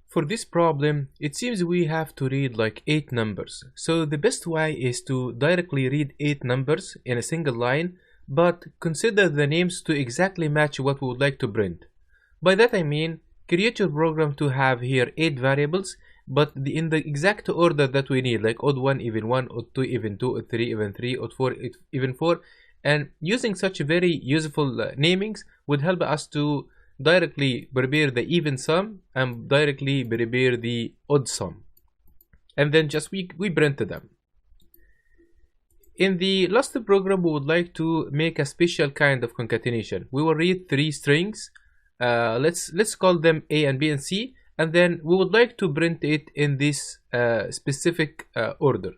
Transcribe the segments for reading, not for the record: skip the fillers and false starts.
For this problem, it seems we have to read like 8 numbers. So the best way is to directly read 8 numbers in a single line, but consider the names to exactly match what we would like to print. By that I mean, create your program to have here 8 variables, but in the exact order that we need, like odd 1, even 1, odd 2, even 2, odd 3, even 3, odd 4, even 4. And using such very useful namings would help us to directly prepare the even sum and directly prepare the odd sum, and then just we print them. In the last program, we would like to make a special kind of concatenation. We will read 3 strings. Let's call them A and B and C, and then we would like to print it in this specific order.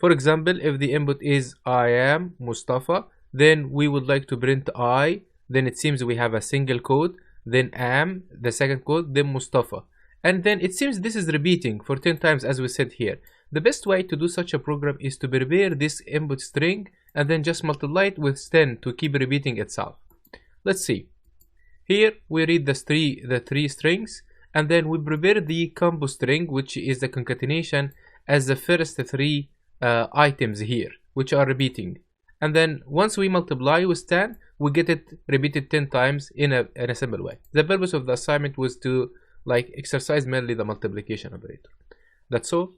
For example, if the input is I am Mustafa, then we would like to print I. Then it seems we have a single code, then am, the second code, then Mustafa. And then it seems this is repeating for 10 times as we said here. The best way to do such a program is to prepare this input string and then just multiply it with 10 to keep repeating itself. Let's see. Here we read the three strings, and then we prepare the combo string, which is the concatenation, as the first 3 items here, which are repeating. And then once we multiply with 10, we get it repeated 10 times in a simple way. The purpose of the assignment was to exercise mainly the multiplication operator. That's all.